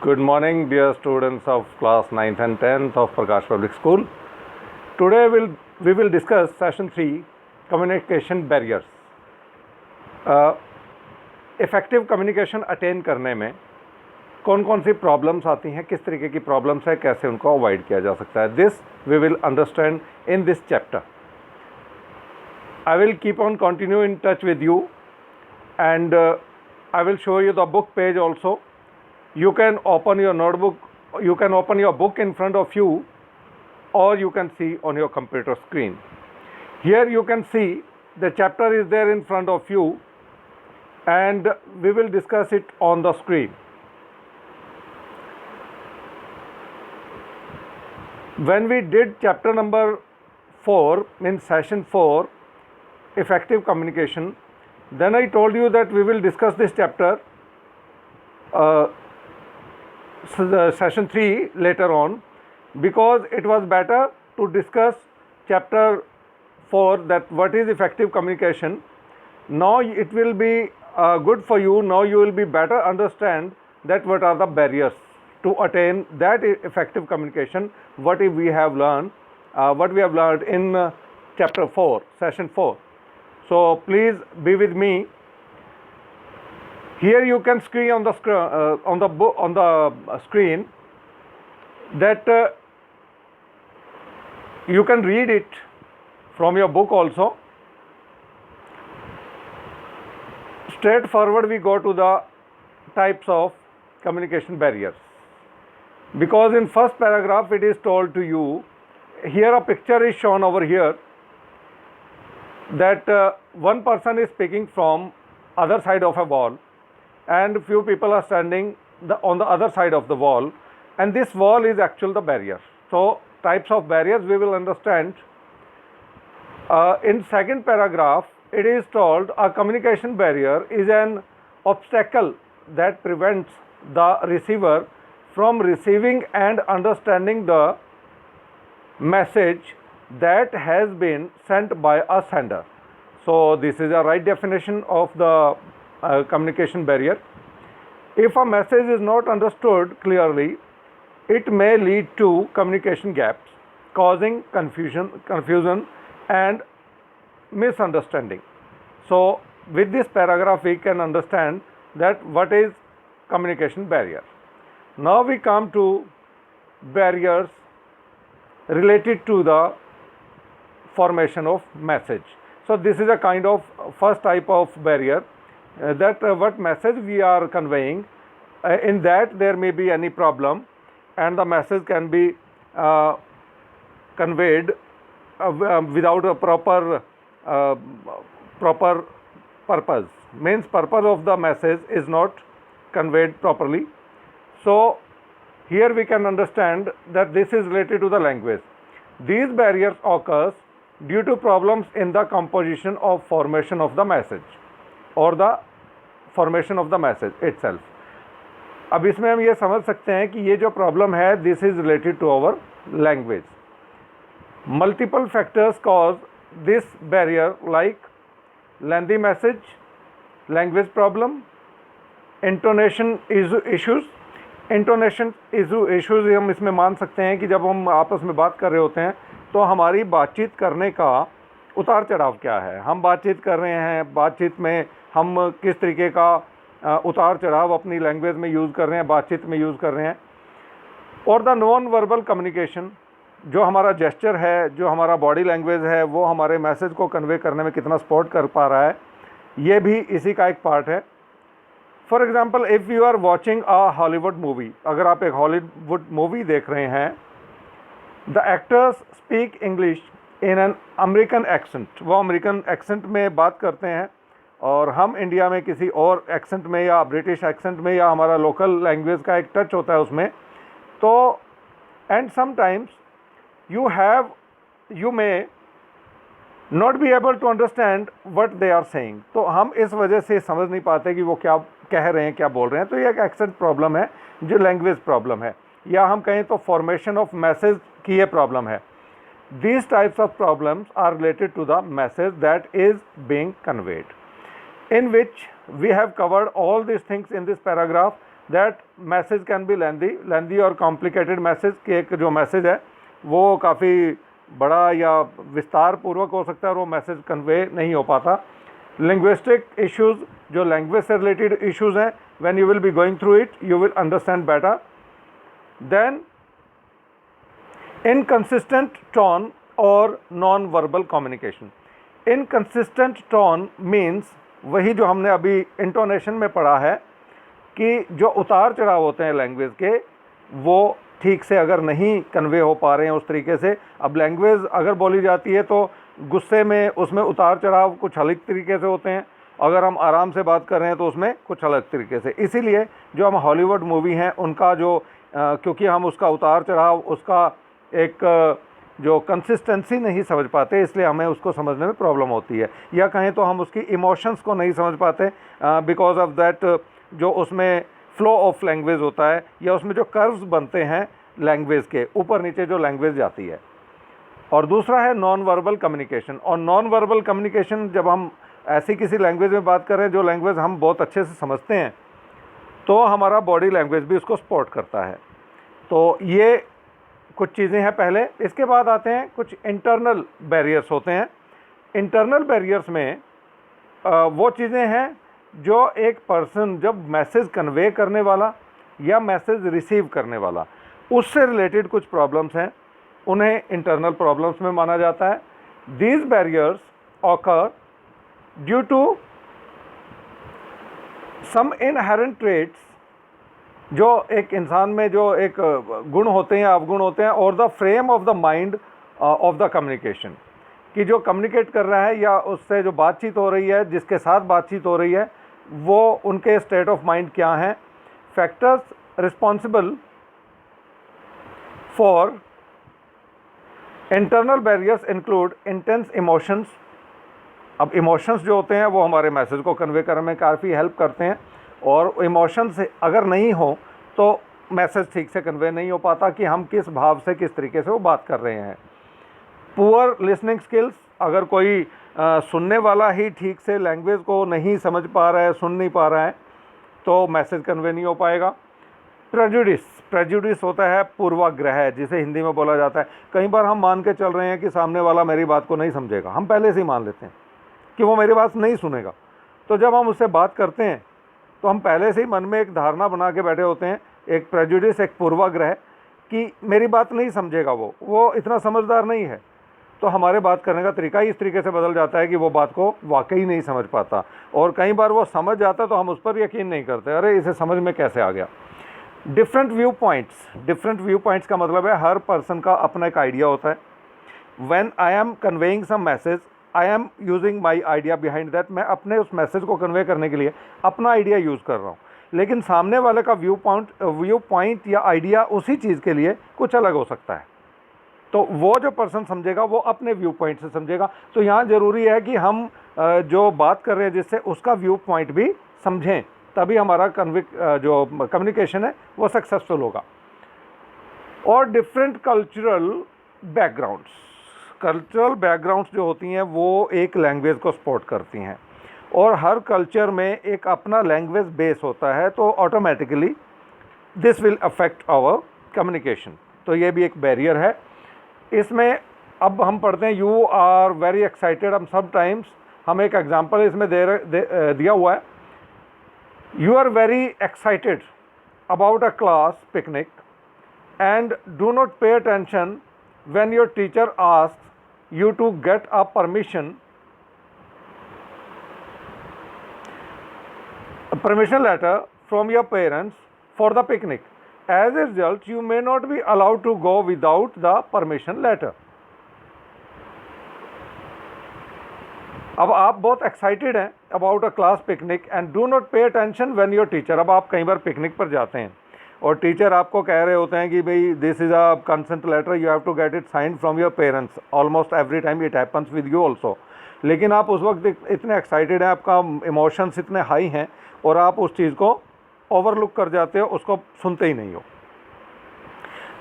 Good morning, dear students of class 9th and 10th of Prakash Public School. Today we will discuss session 3, communication barriers. Effective communication attain करने में कौन कौन सी problems आती हैं, किस तरीके की प्रॉब्लम्स है, कैसे उनको अवॉइड किया जा सकता है. This we will understand in this chapter. I will keep on continue in touch with you, and I will show you the book page also. You can open your notebook, you can open your book in front of you, or you can see on your computer screen. Here you can see the chapter is there in front of you, and we will discuss it on the screen. When we did chapter number 4 in session 4, effective communication, then I told you that we will discuss this chapter session 3 later on, because it was better to discuss chapter 4, that what is effective communication. Now it will be good for you. Now you will be better understand that what are the barriers to attain that effective communication, what we have learned in chapter 4, session 4. So please be with me. Here you can see on the screen that you can read it from your book also. Straightforward we go to the types of communication barriers, because in first paragraph it is told to you, here a picture is shown over here, that one person is speaking from other side of a wall, and few people are standing on the other side of the wall, and this wall is actually the barrier. So types of barriers we will understand. In second paragraph it is told a communication barrier is an obstacle that prevents the receiver from receiving and understanding the message that has been sent by a sender. So this is a right definition of the communication barrier. If a message is not understood clearly, it may lead to communication gaps, causing confusion and misunderstanding. So with this paragraph we can understand that what is communication barrier. Now we come to barriers related to the formation of message. So this is a kind of first type of barrier, that what message we are conveying, in that there may be any problem, and the message can be conveyed without a proper purpose. Means purpose of the message is not conveyed properly. So here we can understand that this is related to the language. These barriers occurs due to problems in the composition of formation of the message or the formation of the message itself. अब इसमें हम ये समझ सकते हैं कि ये जो प्रॉब्लम है, this is related to our language. Multiple factors cause this barrier, like lengthy message, language problem, intonation issues. Intonation issues हम इसमें मान सकते हैं कि जब हम आपस में बात कर रहे होते हैं तो हमारी बातचीत करने का उतार चढ़ाव क्या है. हम बातचीत कर रहे हैं, बातचीत में हम किस तरीके का उतार चढ़ाव अपनी लैंग्वेज में यूज़ कर रहे हैं, बातचीत में यूज़ कर रहे हैं. और द नॉन वर्बल कम्युनिकेशन, जो हमारा जेस्चर है, जो हमारा बॉडी लैंग्वेज है, वो हमारे मैसेज को कन्वे करने में कितना सपोर्ट कर पा रहा है, ये भी इसी का एक पार्ट है. For example, if you are watching a Hollywood movie, अगर आप एक हॉलीवुड मूवी देख रहे हैं, the actors speak English in an American accent, वो अमेरिकन एक्सेंट में बात करते हैं, और हम इंडिया में किसी और एक्सेंट में या ब्रिटिश एक्सेंट में या हमारा लोकल लैंग्वेज का एक टच होता है उसमें. तो and sometimes you may not be able to understand what they are saying. तो हम इस वजह से समझ नहीं पाते कि वो क्या कह रहे हैं, क्या बोल रहे हैं. तो ये एक एक्सेंट प्रॉब्लम है, जो लैंग्वेज प्रॉब्लम है, या हम कहें तो फॉर्मेशन ऑफ मैसेज की ये प्रॉब्लम है. These types of problems are related to the message that is being conveyed, in which we have covered all these things in this paragraph. That message can be lengthy और complicated message, कि एक जो message है वो काफ़ी बड़ा या विस्तार पूर्वक हो सकता है और वो मैसेज कन्वे नहीं हो पाता। लिंग्विस्टिक इश्यूज़, जो लैंग्वेज से रिलेटेड इश्यूज़ हैं, when you will be going through it you will understand better. Then inconsistent tone और non verbal communication. Inconsistent tone means वही जो हमने अभी इंटोनेशन में पढ़ा है कि जो उतार चढ़ाव होते हैं लैंग्वेज के, वो ठीक से अगर नहीं कन्वे हो पा रहे हैं उस तरीके से। अब लैंग्वेज अगर बोली जाती है तो गुस्से में उसमें उतार चढ़ाव कुछ अलग तरीके से होते हैं, अगर हम आराम से बात कर रहे हैं तो उसमें कुछ अलग तरीके से। इसीलिए जो हम हॉलीवुड मूवी हैं उनका जो क्योंकि हम उसका उतार चढ़ाव, उसका एक जो कंसिस्टेंसी नहीं समझ पाते, इसलिए हमें उसको समझने में प्रॉब्लम होती है। या कहें तो हम उसकी इमोशंस को नहीं समझ पाते बिकॉज ऑफ दैट जो उसमें फ्लो ऑफ लैंग्वेज होता है, या उसमें जो कर्व्स बनते हैं लैंग्वेज के ऊपर नीचे जो लैंग्वेज जाती है। और दूसरा है नॉन वर्बल कम्युनिकेशन। और नॉन वर्बल कम्युनिकेशन जब हम ऐसी किसी लैंग्वेज में बात कर रहे हैं जो लैंग्वेज हम बहुत अच्छे से समझते हैं, तो हमारा बॉडी लैंग्वेज भी उसको सपोर्ट करता है। तो ये कुछ चीज़ें हैं पहले। इसके बाद आते हैं कुछ इंटरनल बैरियर्स होते हैं। इंटरनल बैरियर्स में वो चीज़ें हैं जो एक पर्सन जब मैसेज कन्वे करने वाला या मैसेज रिसीव करने वाला, उससे रिलेटेड कुछ प्रॉब्लम्स हैं, उन्हें इंटरनल प्रॉब्लम्स में माना जाता है। These barriers occur due to some inherent traits, जो एक इंसान में जो एक गुण होते हैं, अवगुण होते हैं, और the frame of the mind of the communication, कि जो कम्युनिकेट कर रहा है या उससे जो बातचीत हो रही है, जिसके साथ बातचीत हो रही है, वो उनके स्टेट ऑफ माइंड क्या हैं। Factors responsible for internal barriers include intense emotions. अब इमोशंस जो होते हैं वो हमारे मैसेज को कन्वे करने में काफ़ी हेल्प करते हैं, और इमोशंस अगर नहीं हो तो मैसेज ठीक से कन्वे नहीं हो पाता कि हम किस भाव से, किस तरीके से वो बात कर रहे हैं। पुअर लिसनिंग स्किल्स, अगर कोई सुनने वाला ही ठीक से लैंग्वेज को नहीं समझ पा रहा है, सुन नहीं पा रहा है, तो मैसेज कन्वे नहीं हो पाएगा। प्रेजुडिस होता है पूर्वाग्रह, जिसे हिंदी में बोला जाता है। कई बार हम मान के चल रहे हैं कि सामने वाला मेरी बात को नहीं समझेगा, हम पहले से ही मान लेते हैं कि वो मेरी बात नहीं सुनेगा। तो जब हम उससे बात करते हैं तो हम पहले से ही मन में एक धारणा बना के बैठे होते हैं, एक प्रेजुडिस, एक पूर्वाग्रह, कि मेरी बात नहीं समझेगा, वो इतना समझदार नहीं है। तो हमारे बात करने का तरीका ही इस तरीके से बदल जाता है कि वो बात को वाकई नहीं समझ पाता, और कई बार वो समझ जाता तो हम उस पर यकीन नहीं करते, अरे इसे समझ में कैसे आ गया। डिफरेंट व्यू पॉइंट्स का मतलब है हर पर्सन का अपना एक आइडिया होता है। When I am conveying some message, I am using my idea behind that. मैं अपने उस मैसेज को कन्वे करने के लिए अपना आइडिया यूज़ कर रहा हूँ, लेकिन सामने वाले का व्यू पॉइंट या आइडिया उसी चीज़ के लिए कुछ अलग हो सकता है। तो वो जो पर्सन समझेगा वो अपने व्यू पॉइंट से समझेगा। तो यहाँ ज़रूरी है कि हम जो बात कर रहे हैं जिससे उसका व्यू पॉइंट भी समझें, तभी हमारा जो कम्युनिकेशन है वो सक्सेसफुल होगा। और डिफरेंट कल्चरल बैकग्राउंड्स जो होती हैं वो एक लैंग्वेज को सपोर्ट करती हैं, और हर कल्चर में एक अपना लैंग्वेज बेस होता है, तो automatically this will affect our communication. तो ये भी एक बैरियर है। इसमें अब हम पढ़ते हैं यू आर वेरी एक्साइटेड। हम समटाइम्स हम एक एग्जांपल इसमें दिया हुआ है, you are very excited about a class picnic and do not pay attention when your teacher asks you to get a permission letter from your parents for the picnic. As a result, you may not be allowed to go without the permission letter. अब आप बहुत excited हैं about a class picnic and do not pay attention when your teacher. अब आप कई बार picnic पर जाते हैं और टीचर आपको कह रहे होते हैं कि भाई this is a consent letter, you have to get it signed from your parents. Almost every time it happens with you also. लेकिन आप उस वक्त इतने एक्साइटेड हैं, आपका इमोशंस इतने हाई हैं, और आप उस चीज़ को ओवरलुक कर जाते हो, उसको सुनते ही नहीं हो।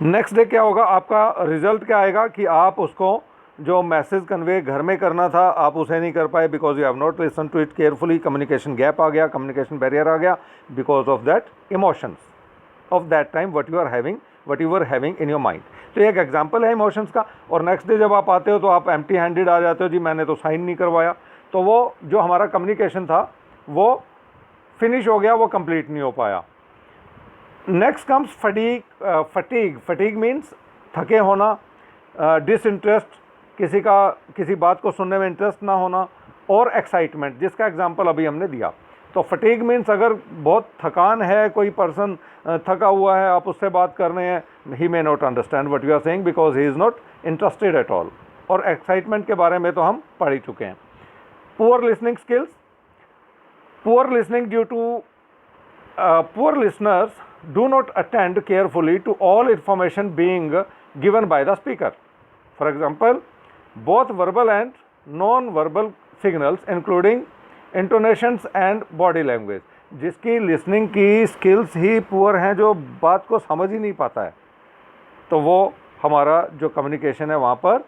नेक्स्ट डे क्या होगा, आपका रिजल्ट क्या आएगा कि आप उसको जो मैसेज कन्वे घर में करना था आप उसे नहीं कर पाए because you have not listen to it carefully, communication gap आ गया, कम्युनिकेशन बैरियर आ गया because of that emotions of that time what you are having in your mind. तो एक एग्जाम्पल है इमोशंस का। और नेक्स्ट डे जब आप आते हो तो आप एम्प्टी हैंडेड आ जाते हो, जी मैंने तो साइन नहीं करवाया, तो वो जो हमारा कम्युनिकेशन था वो फिनिश हो गया, वो कंप्लीट नहीं हो पाया। नेक्स्ट कम्स फटीग मीन्स थके होना, डिसइंटरेस्ट, किसी बात को सुनने में इंटरेस्ट ना होना, और एक्साइटमेंट जिसका एग्जांपल अभी हमने दिया। तो फटीग मीन्स अगर बहुत थकान है, कोई पर्सन थका हुआ है, आप उससे बात कर रहे हैं, he may not understand what you are saying because he is not interested at all. और एक्साइटमेंट के बारे में तो हम पढ़ ही चुके हैं। Poor listening skills, poor listening due to poor listeners do not attend carefully to all information being given by the speaker. For example, both verbal and non-verbal signals including intonations and body language. जिसकी listening की skills ही poor हैं, जो बात को समझ ही नहीं पाता है, तो वो हमारा जो communication है वहाँ पर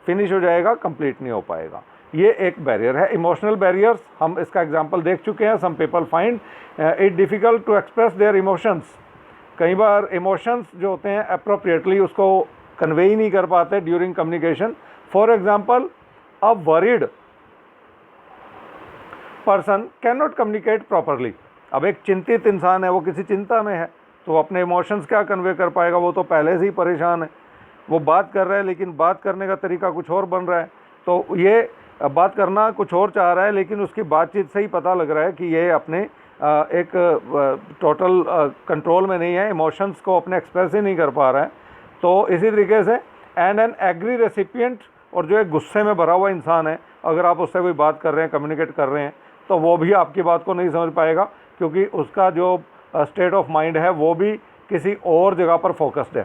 finish हो जाएगा, complete नहीं हो पाएगा। ये एक बैरियर है। इमोशनल बैरियर्स हम इसका एग्जांपल देख चुके हैं। Some people find it difficult to express their emotions. कई बार इमोशंस जो होते हैं अप्रोप्रिएटली उसको कन्वे ही नहीं कर पाते during communication. For example, a worried person can not communicate properly. अब एक चिंतित इंसान है, वो किसी चिंता में है, तो वो अपने इमोशंस क्या कन्वे कर पाएगा? वो तो पहले से ही परेशान है, वो बात कर रहा है लेकिन बात करने का तरीका कुछ और बन रहा है। तो ये बात करना कुछ और चाह रहा है, लेकिन उसकी बातचीत से ही पता लग रहा है कि ये अपने एक टोटल कंट्रोल में नहीं है, इमोशंस को अपने एक्सप्रेस ही नहीं कर पा रहा है। तो इसी तरीके से एंड एन एग्री रेसिपिएंट, और जो एक गुस्से में भरा हुआ इंसान है, अगर आप उससे कोई बात कर रहे हैं, कम्युनिकेट कर रहे हैं, तो वो भी आपकी बात को नहीं समझ पाएगा, क्योंकि उसका जो स्टेट ऑफ माइंड है वो भी किसी और जगह पर फोकस्ड है।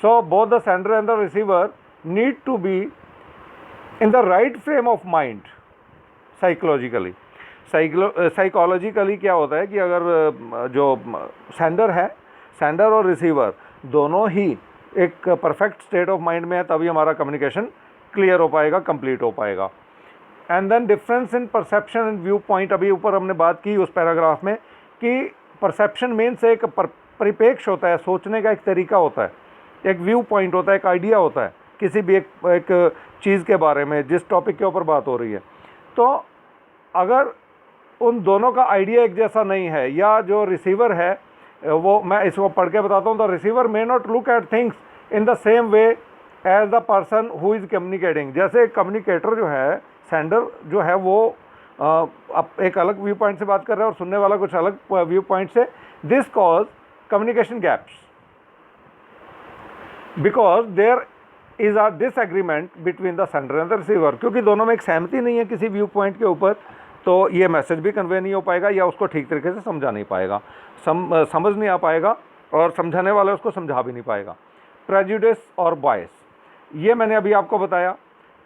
So both the sender and the receiver need to be in the right frame of mind psychologically। Psychologically क्या होता है कि अगर जो सेंडर है, सेंडर और रिसीवर दोनों ही एक परफेक्ट स्टेट ऑफ माइंड में है, तभी हमारा कम्युनिकेशन क्लियर हो पाएगा, कंप्लीट हो पाएगा। And then difference in perception and view point, अभी ऊपर हमने बात की उस पैराग्राफ में कि परसेप्शन मीन्स एक परिपेक्ष होता है, सोचने का एक तरीका होता है, एक व्यू पॉइंट होता है, एक आइडिया होता है किसी भी एक चीज़ के बारे में, जिस टॉपिक के ऊपर बात हो रही है। तो अगर उन दोनों का आइडिया एक जैसा नहीं है, या जो रिसीवर है वो, मैं इसको पढ़ के बताता हूँ, the receiver may not look at things in the same way as the person who is communicating. जैसे कम्युनिकेटर जो है, सेंडर जो है, वो अब एक अलग व्यू पॉइंट से बात कर रहा है और सुनने वाला कुछ अलग व्यू पॉइंट से। This cause communication gaps because there is a disagreement between the sender and the receiver. क्योंकि दोनों में एक सहमति नहीं है किसी व्यू पॉइंट के ऊपर, तो ये मैसेज भी कन्वे नहीं हो पाएगा, या उसको ठीक तरीके से समझा नहीं पाएगा, समझ नहीं आ पाएगा, और समझाने वाला उसको समझा भी नहीं पाएगा। प्रेजुडिस और बायस, ये मैंने अभी आपको बताया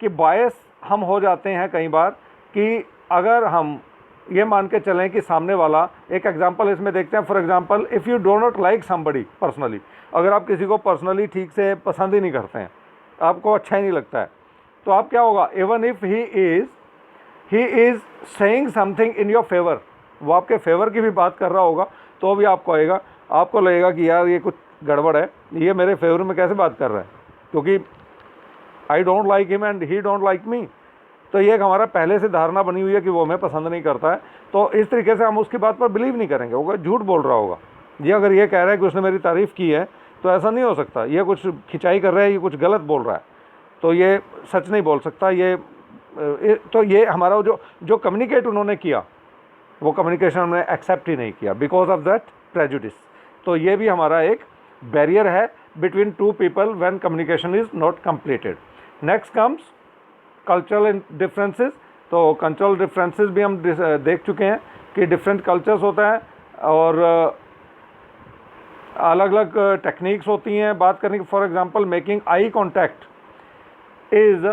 कि बायस हम हो जाते हैं कई बार कि अगर हम ये मान के चलें कि सामने वाला, एक एग्जांपल इसमें देखते हैं। For example, if you do not like somebody personally, अगर आप किसी को पर्सनली ठीक से पसंद ही नहीं करते हैं, आपको अच्छा ही नहीं लगता है, तो आप क्या होगा, even if he is saying something in your favour, वो आपके फेवर की भी बात कर रहा होगा, तो भी आपको लगेगा कि यार ये कुछ गड़बड़ है, ये मेरे फेवर में कैसे बात कर रहा है, क्योंकि I don't like him and he don't like me. तो ये एक हमारा पहले से धारणा बनी हुई है कि वो हमें पसंद नहीं करता है, तो इस तरीके से हम उसकी बात पर बिलीव नहीं करेंगे, वो झूठ बोल रहा होगा। ये अगर ये कह रहा है कि उसने मेरी तारीफ़ की है, तो ऐसा नहीं हो सकता, ये कुछ खिंचाई कर रहा है, ये कुछ गलत बोल रहा है, तो ये सच नहीं बोल सकता। तो ये हमारा जो कम्युनिकेट उन्होंने किया, वो कम्युनिकेशन हमने एक्सेप्ट ही नहीं किया बिकॉज ऑफ दैट प्रेजुडिस। तो ये भी हमारा एक बैरियर है between two people when communication is not completed. Next comes cultural differences. तो कल्चरल डिफरेंसेस भी हम देख चुके हैं कि डिफरेंट कल्चर्स होता है, और अलग अलग टेक्निक्स होती हैं बात करने की। For example, making eye contact is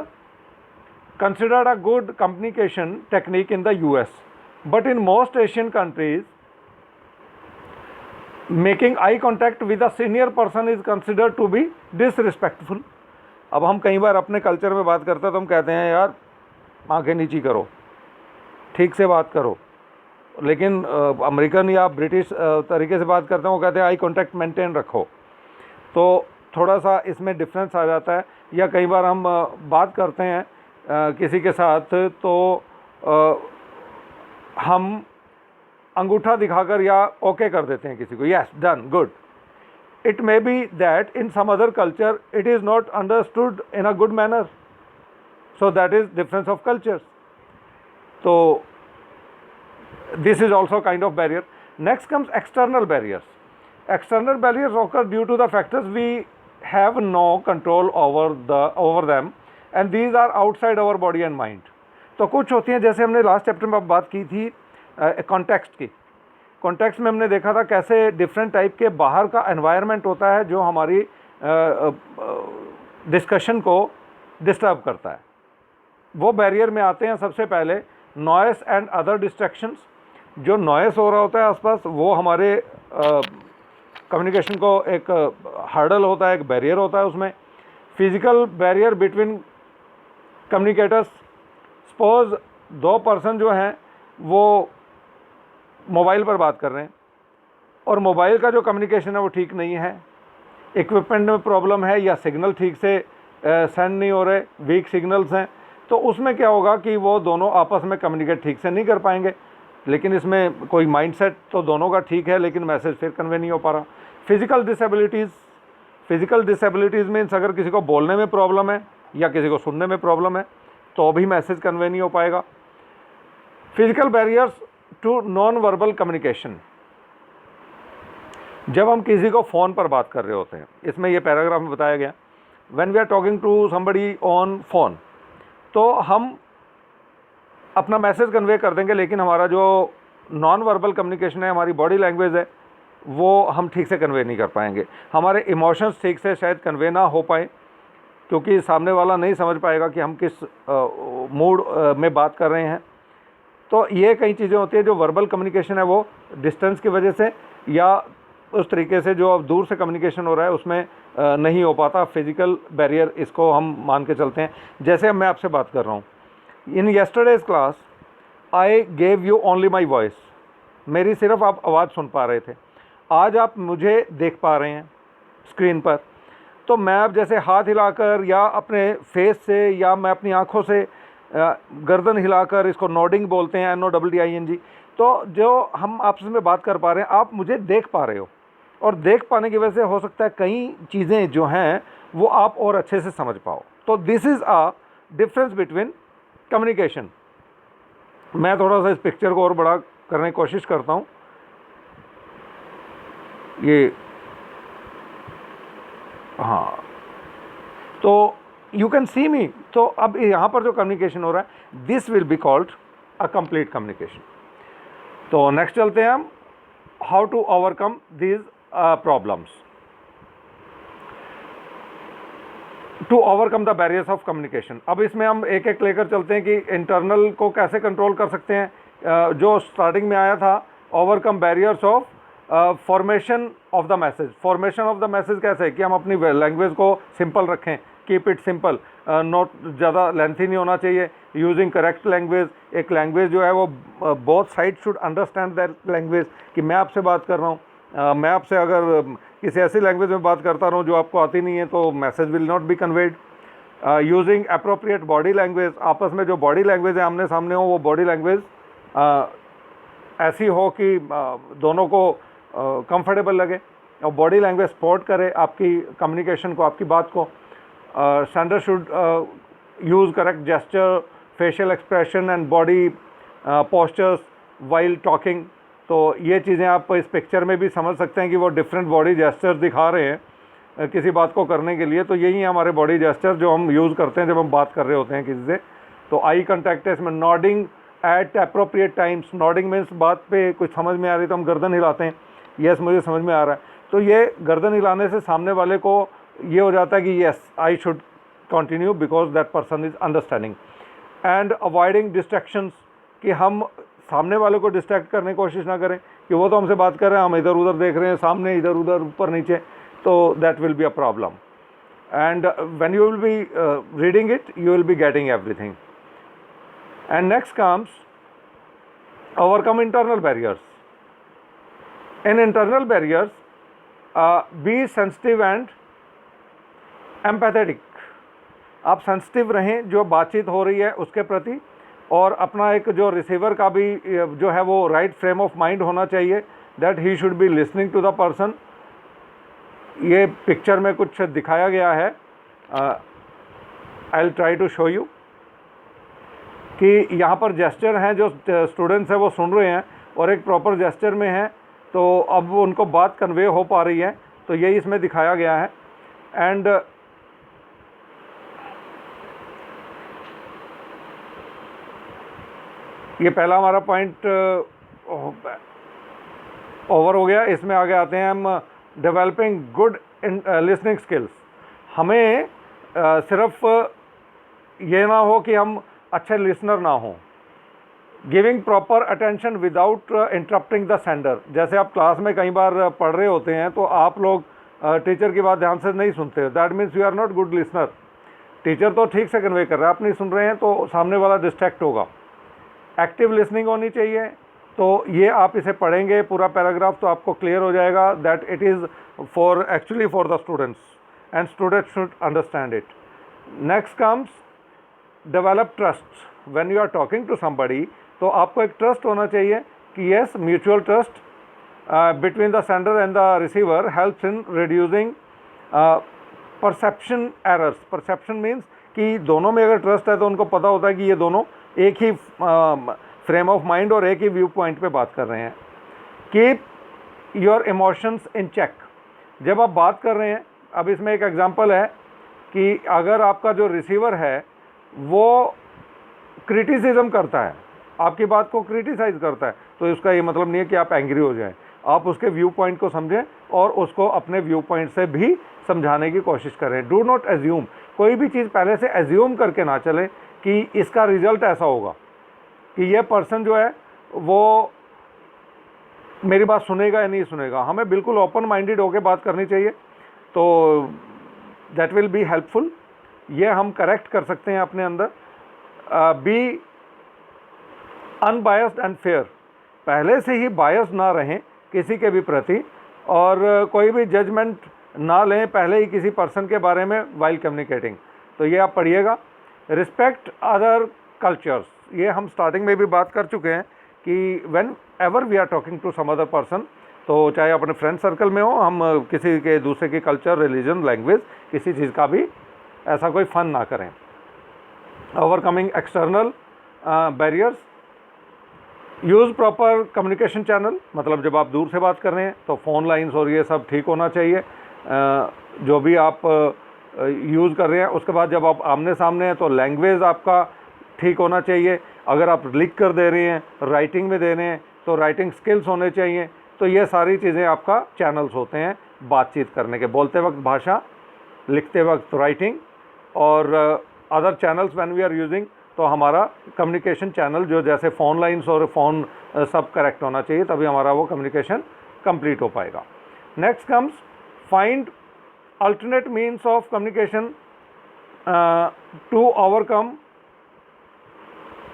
considered a good communication technique in the US, but in most Asian countries, making eye contact with a senior person is considered to be disrespectful। अब हम कई बार अपने culture में बात करते हैं तो हम कहते हैं यार आंखें नीची करो, ठीक से बात करो, लेकिन अमेरिकन या ब्रिटिश तरीके से बात करते हैं, वो कहते हैं आई कांटेक्ट मेंटेन रखो। तो थोड़ा सा इसमें डिफरेंस आ जाता है। या कई बार हम बात करते हैं किसी के साथ तो हम अंगूठा दिखाकर या ओके कर देते हैं किसी को, yes done good. It may be that in some other culture it is not understood in a good manner, so that is difference of cultures. तो this is also kind of barrier. Next comes external barriers. External barriers occur due to the factors we have no control over them, and these are outside our body and mind. तो कुछ होती हैं, जैसे हमने last chapter में बात की थी कॉन्टेक्स्ट की। कॉन्टेक्स्ट में हमने देखा था कैसे डिफरेंट टाइप के बाहर का एनवायरनमेंट होता है जो हमारी डिस्कशन को डिस्टर्ब करता है। वो बैरियर में आते हैं सबसे पहले नॉइस एंड अदर डिस्ट्रैक्शंस। जो नॉइस हो रहा होता है आसपास वो हमारे कम्युनिकेशन को एक हर्डल होता है, एक बैरियर होता है उसमें। Physical barrier between communicators. Suppose दो पर्सन जो हैं वो मोबाइल पर बात कर रहे हैं और मोबाइल का जो कम्युनिकेशन है वो ठीक नहीं है, इक्विपमेंट में प्रॉब्लम है या सिग्नल ठीक से सेंड नहीं हो रहे, वीक सिग्नल्स हैं, तो उसमें क्या होगा कि वो दोनों आपस में कम्युनिकेट ठीक से नहीं कर पाएंगे। लेकिन इसमें कोई माइंडसेट तो दोनों का ठीक है लेकिन मैसेज फिर कन्वे नहीं हो पा रहा। फिजिकल डिसेबिलिटीज़ मीन्स अगर किसी को बोलने में प्रॉब्लम है या किसी को सुनने में प्रॉब्लम है तो भी मैसेज कन्वे नहीं हो पाएगा। Physical barriers to non verbal communication. जब हम किसी को फ़ोन पर बात कर रहे होते हैं, इसमें ये पैराग्राफ में बताया गया, when we are talking to somebody on phone, तो हम अपना मैसेज कन्वे कर देंगे लेकिन हमारा जो नॉन वर्बल कम्युनिकेशन है, हमारी बॉडी लैंग्वेज है, वो हम ठीक से कन्वे नहीं कर पाएंगे। हमारे इमोशंस ठीक से शायद कन्वे ना हो पाए क्योंकि सामने वाला नहीं समझ पाएगा कि हम किस मूड में बात कर रहे हैं। तो ये कई चीज़ें होती हैं जो वर्बल कम्युनिकेशन है वो डिस्टेंस की वजह से या उस तरीके से जो अब दूर से कम्युनिकेशन हो रहा है उसमें नहीं हो पाता। फिजिकल बैरियर इसको हम मान के चलते हैं। जैसे मैं आपसे बात कर रहा हूँ, in yesterday's class I gave you only my voice, मेरी सिर्फ आप आवाज़ सुन पा रहे थे। आज आप मुझे देख पा रहे हैं स्क्रीन पर, तो मैं अब जैसे हाथ हिलाकर या अपने फेस से या मैं अपनी आँखों से गर्दन हिलाकर, इसको नोडिंग बोलते हैं, NODDING, तो जो हम आपस में बात कर पा रहे हैं आप मुझे देख पा रहे हो और देख पाने की वजह से हो सकता है कई चीज़ें जो हैं वो आप और अच्छे से समझ पाओ। तो this is a difference between communication. मैं थोड़ा सा इस पिक्चर को और बड़ा करने की कोशिश करता हूँ। ये हाँ, तो यू कैन सी मी। तो अब यहाँ पर जो कम्युनिकेशन हो रहा है this will be called a complete communication. तो नेक्स्ट चलते हैं हम, how to overcome these problems, to overcome the barriers of communication. अब इसमें हम एक एक लेकर चलते हैं कि इंटरनल को कैसे कंट्रोल कर सकते हैं। जो स्टार्टिंग में आया था, overcome barriers of formation of the message. Formation of the message कैसे है कि हम अपनी लैंग्वेज को सिंपल रखें, कीप इट सिंपल, नॉट ज़्यादा लेंथी नहीं होना चाहिए, यूजिंग करेक्ट लैंग्वेज। एक लैंग्वेज जो है वो both side should understand that language, कि मैं आपसे बात कर रहा हूँ, मैं आपसे अगर किसी ऐसी लैंग्वेज में बात करता रहूँ जो आपको आती नहीं है तो message will not be conveyed. Using appropriate body language, आपस में जो बॉडी लैंग्वेज है आमने सामने हो वो बॉडी लैंग्वेज ऐसी हो कि दोनों को कंफर्टेबल लगे और बॉडी लैंग्वेज सपोर्ट करे आपकी कम्युनिकेशन को, आपकी बात को। Sender should use correct gesture, facial expression and body postures while talking. तो ये चीज़ें आप इस पिक्चर में भी समझ सकते हैं कि वो डिफरेंट बॉडी जेस्चर्स दिखा रहे हैं किसी बात को करने के लिए। तो यही है हमारे बॉडी जेस्चर जो हम यूज़ करते हैं जब हम बात कर रहे होते हैं किसी से। तो आई कॉन्टैक्ट है इसमें, nodding eight appropriate times. Nodding means बात पे कुछ समझ में आ रही तो हम गर्दन हिलाते हैं, यस मुझे समझ में आ रहा है। तो ये गर्दन हिलाने से सामने वाले को ये हो जाता है कि yes I should continue because that person is understanding. And avoiding distractions, कि हम सामने वाले को डिस्ट्रैक्ट करने की कोशिश ना करें कि वो तो हमसे बात कर रहे हैं, हम इधर उधर देख रहे हैं, सामने इधर उधर ऊपर नीचे, तो that will be a problem. and when you will be reading it, you will be getting everything. And next comes overcome internal barriers. In internal barriers, be sensitive and empathetic. आप सेंसिटिव रहें जो बातचीत हो रही है उसके प्रति, और अपना एक जो रिसीवर का भी जो है वो राइट फ्रेम ऑफ माइंड होना चाहिए, that he should be listening to the person. ये पिक्चर में कुछ दिखाया गया है, I will try to show you कि यहाँ पर जेस्चर हैं, जो स्टूडेंट्स हैं वो सुन रहे हैं और एक प्रॉपर जेस्चर में है, तो अब उनको बात कन्वे हो पा रही है, तो यही इसमें दिखाया गया है. एंड ये पहला हमारा पॉइंट ओवर हो गया. इसमें आगे आते हैं हम, डेवलपिंग गुड लिसनिंग स्किल्स. हमें सिर्फ ये ना हो कि हम अच्छे लिसनर ना हों. Giving proper attention without interrupting the sender. जैसे आप क्लास में कई बार पढ़ रहे होते हैं तो आप लोग टीचर की बात ध्यान से नहीं सुनते, that means you are not good listener. Teacher तो ठीक से कन्वे कर रहा है, आप नहीं सुन रहे हैं तो सामने वाला डिस्ट्रैक्ट होगा. एक्टिव लिसनिंग होनी चाहिए. तो ये आप इसे पढ़ेंगे पूरा पैराग्राफ तो आपको क्लियर हो जाएगा that it is for actually for the students, and students should understand it. Next comes develop trust. When you are talking to somebody, तो आपको एक ट्रस्ट होना चाहिए कि yes, mutual trust between the sender and the receiver helps in reducing perception errors. Perception means कि दोनों में अगर ट्रस्ट है तो उनको पता होता है कि ये दोनों एक ही फ्रेम ऑफ माइंड और एक ही व्यू पॉइंट पे बात कर रहे हैं. Keep your emotions in check. जब आप बात कर रहे हैं, अब इसमें एक एग्जांपल है कि अगर आपका जो रिसीवर है वो क्रिटिसिज्म करता है, आपकी बात को क्रिटिसाइज़ करता है, तो उसका ये मतलब नहीं है कि आप एंग्री हो जाएं. आप उसके व्यू पॉइंट को समझें और उसको अपने व्यू पॉइंट से भी समझाने की कोशिश करें. Do not assume. कोई भी चीज़ पहले से एज्यूम करके ना चलें कि इसका रिजल्ट ऐसा होगा कि ये पर्सन जो है वो मेरी बात सुनेगा या नहीं सुनेगा. हमें बिल्कुल ओपन माइंडेड होकर बात करनी चाहिए, तो दैट विल बी हेल्पफुल. ये हम करेक्ट कर सकते हैं अपने अंदर. Be unbiased and fair. पहले से ही बायस ना रहें किसी के भी प्रति, और कोई भी जजमेंट ना लें पहले ही किसी पर्सन के बारे में वाइल कम्युनिकेटिंग. तो ये आप पढ़िएगा. Respect other cultures. ये हम स्टार्टिंग में भी बात कर चुके हैं कि whenever we are talking to some other person, तो चाहे अपने फ्रेंड सर्कल में हो, हम किसी के दूसरे की कल्चर, रिलीजन, लैंग्वेज, किसी चीज़ का भी ऐसा कोई फन ना करें. Overcoming external barriers. Use proper communication channel. मतलब जब आप दूर से बात कर रहे हैं तो फ़ोन लाइन्स और ये सब ठीक होना चाहिए, जो भी आप यूज़ कर रहे हैं. उसके बाद जब आप आमने सामने हैं तो लैंग्वेज आपका ठीक होना चाहिए. अगर आप लिख कर दे रहे हैं, राइटिंग में दे रहे हैं, तो राइटिंग स्किल्स होने चाहिए. तो ये सारी चीज़ें आपका चैनल्स होते हैं बातचीत करने के. बोलते वक्त भाषा, लिखते वक्त राइटिंग, और other channels when we are using, तो हमारा कम्युनिकेशन चैनल जो जैसे फ़ोन लाइन्स और फ़ोन सब करेक्ट होना चाहिए, तभी हमारा वो कम्युनिकेशन कंप्लीट हो पाएगा. Next comes find alternate means of communication to overcome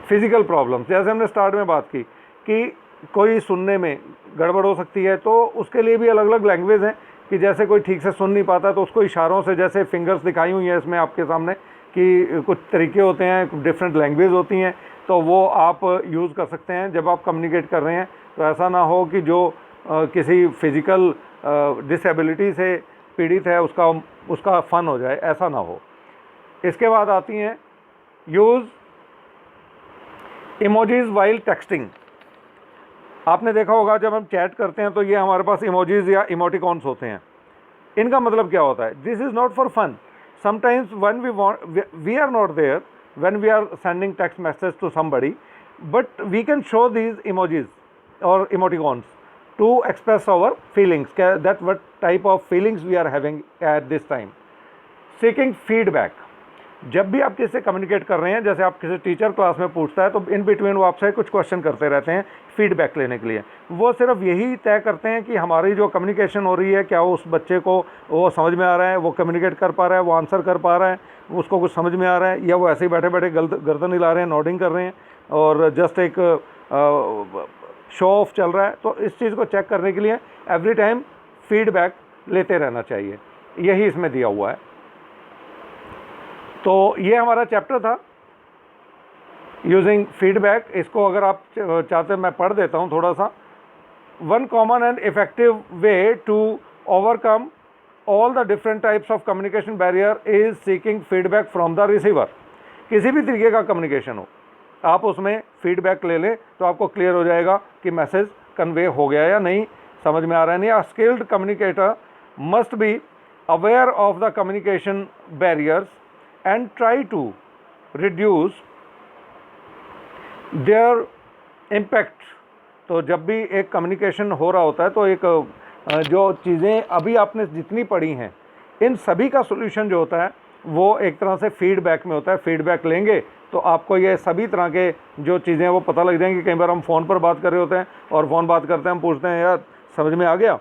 physical problems. जैसे हमने स्टार्ट में बात की कि कोई सुनने में गड़बड़ हो सकती है, तो उसके लिए भी अलग अलग लैंग्वेज हैं कि जैसे कोई ठीक से सुन नहीं पाता तो उसको इशारों से, जैसे फिंगर्स दिखाई हुई हैं इसमें आपके सामने, कि कुछ तरीके होते हैं, डिफरेंट लैंग्वेज होती हैं, तो वो आप यूज़ कर सकते हैं जब आप कम्युनिकेट कर रहे हैं. तो ऐसा ना हो कि जो किसी फिज़िकल डिसेबिलिटी से पीड़ित है उसका फ़न हो जाए, ऐसा ना हो. इसके बाद आती हैं यूज़ इमोजीज़ वाइल टेक्सटिंग. आपने देखा होगा जब हम चैट करते हैं तो ये हमारे पास इमोजीज़ या इमोटिकॉन्स होते हैं. इनका मतलब क्या होता है? This is not for fun. Sometimes when we are not there when we are sending text message to somebody, but we can show these emojis or emoticons to express our feelings, that what type of feelings we are having at this time. Seeking feedback. जब भी आप किसी से communicate कर रहे हैं, जैसे आप किसी टीचर क्लास में पूछता है तो इन बिटवीन वो आपसे कुछ क्वेश्चन करते रहते हैं फीडबैक लेने के लिए। वो सिर्फ यही तय करते हैं कि हमारी जो कम्युनिकेशन हो रही है, क्या उस बच्चे को वो समझ में आ रहा है, वो कम्युनिकेट कर पा रहा है, वो आंसर कर पा रहा है, उसको कुछ समझ में आ रहा है, या वो ऐसे ही बैठे बैठे गर्दन हिला रहे हैं, नोडिंग कर रहे हैं और जस्ट एक शो ऑफ चल रहा है। तो इस चीज़ को चेक करने के लिए एवरी टाइम फीडबैक लेते रहना चाहिए, यही इसमें दिया हुआ है। तो ये हमारा चैप्टर था यूजिंग फीडबैक। इसको अगर आप चाहते मैं पढ़ देता हूँ थोड़ा सा। One common and effective way to overcome all the different types of communication barrier is seeking feedback from the receiver. किसी भी तरीके का कम्युनिकेशन हो, आप उसमें फीडबैक ले लें तो आपको क्लियर हो जाएगा कि मैसेज कन्वे हो गया या नहीं, समझ में आ रहा है नहीं। अ skilled communicator must be aware of the communication barriers and try to reduce their impact। तो जब भी एक कम्युनिकेशन हो रहा होता है तो एक जो चीज़ें अभी आपने जितनी पढ़ी हैं, इन सभी का सोल्यूशन जो होता है वो एक तरह से फीडबैक में होता है। फीडबैक लेंगे तो आपको ये सभी तरह के जो चीज़ें वो पता लग जाएंगी। कई बार हम फ़ोन पर बात कर रहे होते हैं और फ़ोन बात करते हैं, हम पूछते हैं यार समझ में आ गया,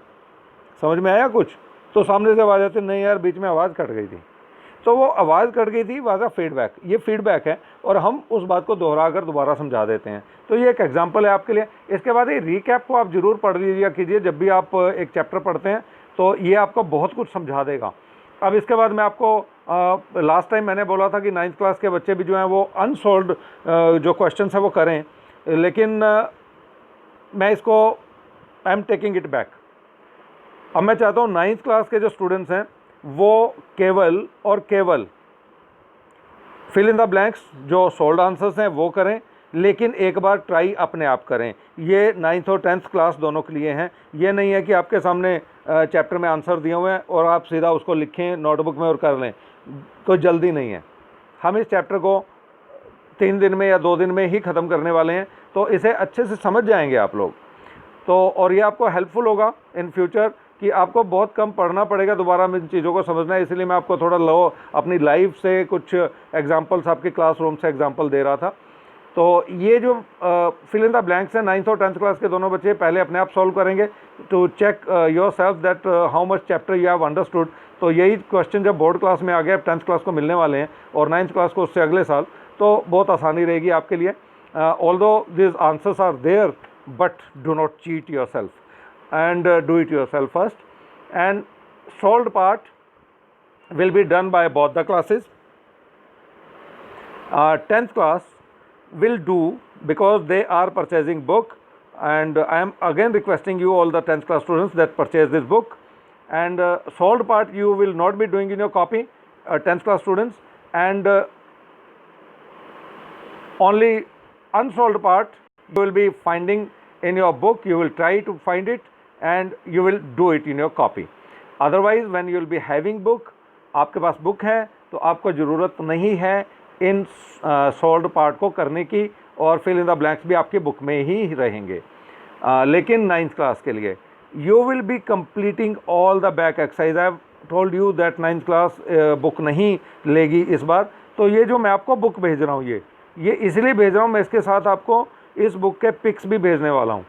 समझ में आया कुछ, तो सामने से आवाज़ आती है नहीं यार बीच में आवाज़ कट गई थी। तो वो आवाज़ कट गई थी, वाज़ा फीडबैक, ये फीडबैक है और हम उस बात को दोहरा कर दोबारा समझा देते हैं। तो ये एक एग्जांपल है आपके लिए। इसके बाद ये रीकैप को आप ज़रूर पढ़ लीजिए कीजिए जब भी आप एक चैप्टर पढ़ते हैं, तो ये आपको बहुत कुछ समझा देगा। अब इसके बाद मैं आपको लास्ट टाइम मैंने बोला था कि 9th क्लास के बच्चे भी जो हैं वो अनसॉल्व्ड जो क्वेश्चन है वो करें, लेकिन मैं इसको I am taking it back. अब मैं चाहता हूँ 9th क्लास के जो स्टूडेंट्स हैं वो केवल और केवल फिल इन द ब्लैंक्स जो सोल्ड आंसर्स हैं वो करें, लेकिन एक बार ट्राई अपने आप करें। ये 9th और 10th क्लास दोनों के लिए हैं। ये नहीं है कि आपके सामने चैप्टर में आंसर दिए हुए हैं और आप सीधा उसको लिखें नोटबुक में और कर लें, कोई जल्दी नहीं है। हम इस चैप्टर को 3 दिन में या 2 दिन में ही ख़त्म करने वाले हैं, तो इसे अच्छे से समझ जाएंगे आप लोग। तो और ये आपको हेल्पफुल होगा इन फ्यूचर कि आपको बहुत कम पढ़ना पड़ेगा दोबारा इन चीज़ों को समझना है। इसलिए मैं आपको थोड़ा अपनी लाइफ से कुछ एग्जांपल्स आपके क्लासरूम से एग्जांपल दे रहा था। तो ये जो फिल इन द ब्लैंक्स है 9th और 10th क्लास के दोनों बच्चे पहले अपने आप सॉल्व करेंगे to check yourself that how much chapter you have understood. तो यही क्वेश्चन जब बोर्ड क्लास में आ गया, 10th क्लास को मिलने वाले हैं और 9th क्लास को उससे अगले साल, तो बहुत आसानी रहेगी आपके लिए। Although this answers are there but do not cheat yourself and do it yourself first, and solved part will be done by both the classes. 10th class will do because they are purchasing book, and I am again requesting you all the 10th class students that purchase this book, and solved part you will not be doing in your copy, 10th class students, and only unsolved part you will be finding in your book. You will try to find it and you will do it in your copy. Otherwise when you will be having book, आपके पास book है तो आपको ज़रूरत नहीं है इन solved part को करने की, और फिल इन द ब्लैंक्स भी आपकी बुक में ही रहेंगे। लेकिन 9th क्लास के लिए you will be completing all the back exercise. I have told you that 9th class book नहीं लेगी इस बार। तो ये जो मैं आपको बुक भेज रहा हूँ ये इसलिए भेज रहा हूँ, मैं इसके साथ आपको इस बुक के पिक्स भी भेजने वाला हूँ।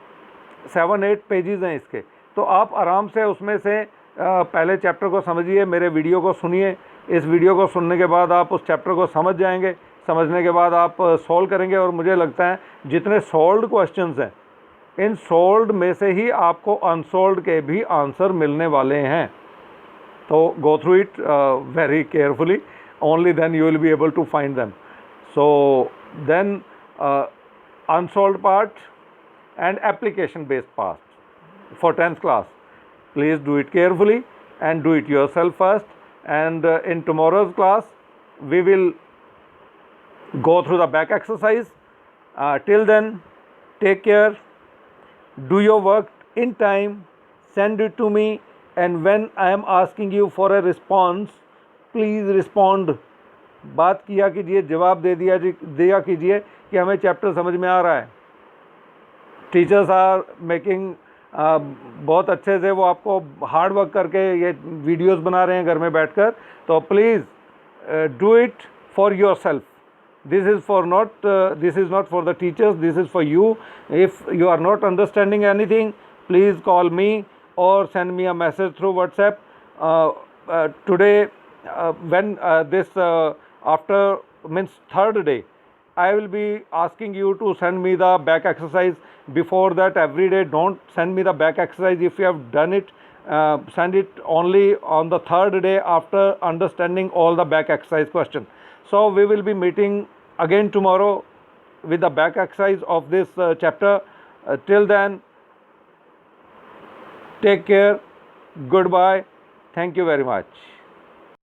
7-8 पेजेस हैं इसके, तो आप आराम से उसमें से पहले चैप्टर को समझिए, मेरे वीडियो को सुनिए। इस वीडियो को सुनने के बाद आप उस चैप्टर को समझ जाएंगे, समझने के बाद आप सॉल्व करेंगे, और मुझे लगता है जितने सॉल्व्ड क्वेश्चंस हैं इन सॉल्व्ड में से ही आपको अनसॉल्व्ड के भी आंसर मिलने वाले हैं। तो go through it very carefully, only then you will be able to find them. So then unsolved part and application based part for 10th class, please do it carefully and do it yourself first, and in tomorrow's class we will go through the back exercise. Till then, take care, do your work in time, send it to me, and when I am asking you for a response, please respond. बात किया कीजिए, जवाब दिया कीजिए कि हमें chapter समझ में आ रहा है। टीचर्स आर मेकिंग बहुत अच्छे से, वो आपको हार्ड वर्क करके ये वीडियोस बना रहे हैं घर में बैठकर। तो please do it for yourself. This is for not this is not for the teachers, this is for you. If you are not understanding anything, please call me or send me a message through WhatsApp. Today when this after means third day, I will be asking you to send me the back exercise. Before that, every day don't send me the back exercise. If you have done it, send it only on the third day after understanding all the back exercise question. So we will be meeting again tomorrow with the back exercise of this chapter. Till then, take care. Goodbye. Thank you very much.